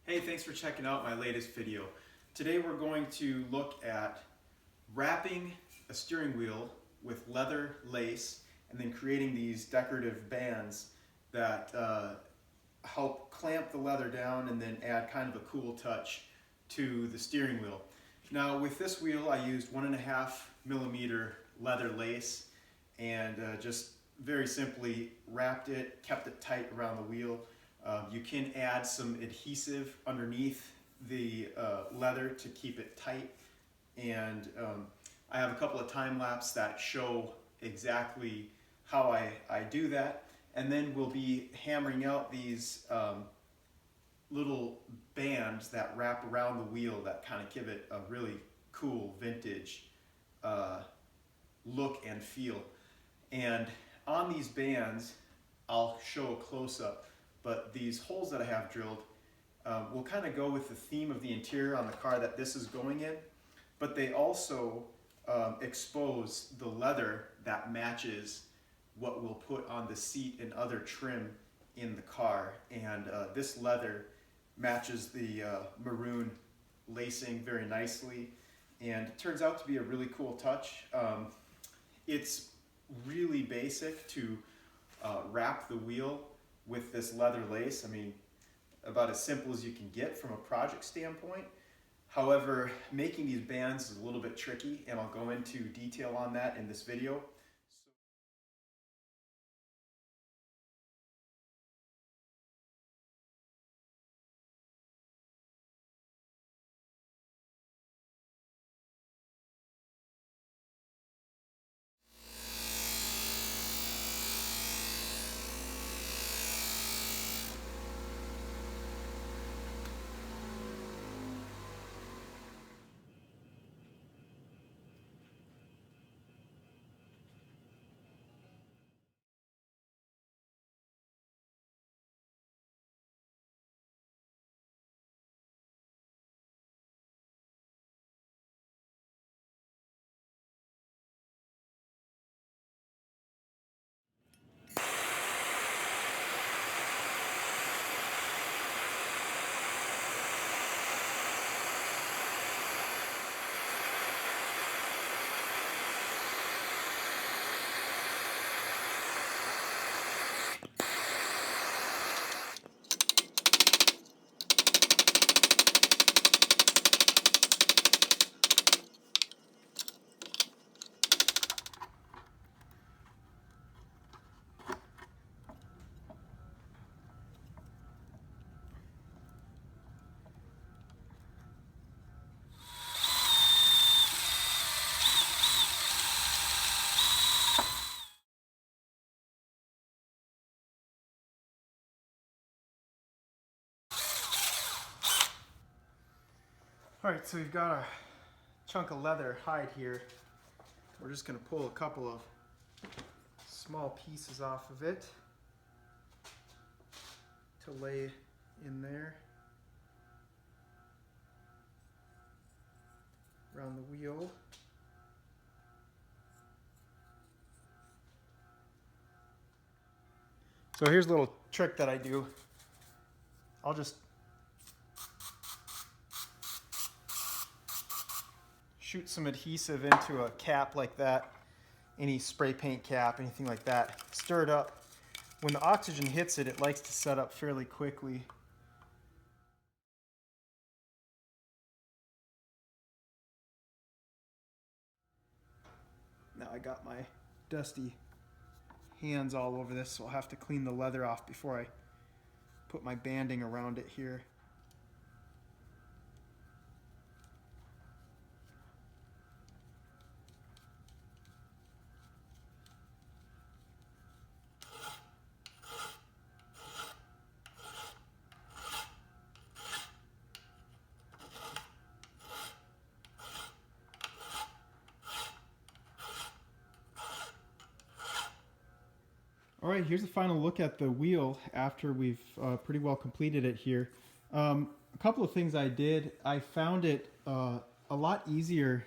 Hey, thanks for checking out my latest video. Today we're going to look at wrapping a steering wheel with leather lace and then creating these decorative bands that help clamp the leather down and then add kind of a cool touch to the steering wheel. Now with this wheel I used 1.5mm leather lace and just very simply wrapped it, kept it tight around the wheel. You can add some adhesive underneath the leather to keep it tight, and I have a couple of time lapse that show exactly how I do that, and then we'll be hammering out these little bands that wrap around the wheel that kind of give it a really cool vintage look and feel. And on these bands I'll show a close-up, but these holes that I have drilled will kind of go with the theme of the interior on the car that this is going in, but they also expose the leather that matches what we'll put on the seat and other trim in the car. And this leather matches the maroon lacing very nicely, and it turns out to be a really cool touch. It's really basic to wrap the wheel with this leather lace. I mean, about as simple as you can get from a project standpoint. However, making these bands is a little bit tricky, and I'll go into detail on that in this video. Alright, so we've got our chunk of leather hide here. We're just going to pull a couple of small pieces off of it to lay in there around the wheel. So here's a little trick that I do. I'll just shoot some adhesive into a cap like that, any spray paint cap, anything like that. Stir it up. When the oxygen hits it, it likes to set up fairly quickly. Now I got my dusty hands all over this, so I'll have to clean the leather off before I put my banding around it here. All right, here's a final look at the wheel after we've pretty well completed it here. A couple of things I did. I found it a lot easier.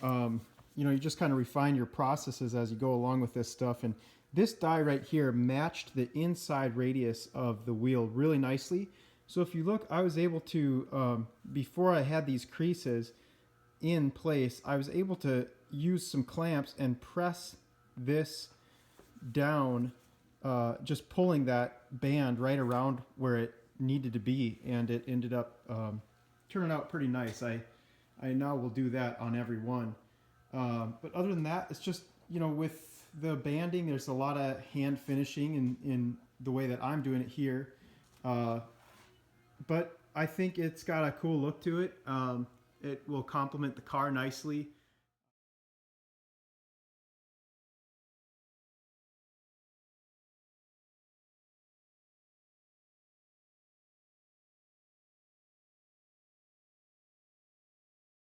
You just kind of refine your processes as you go along with this stuff. And this die right here matched the inside radius of the wheel really nicely. So if you look, I was able to, before I had these creases in place, I was able to use some clamps and press this down, just pulling that band right around where it needed to be, and it ended up turning out pretty nice. I now will do that on every one. But other than that, it's just, you know, with the banding, there's a lot of hand finishing in the way that I'm doing it here. But I think it's got a cool look to it. It will complement the car nicely.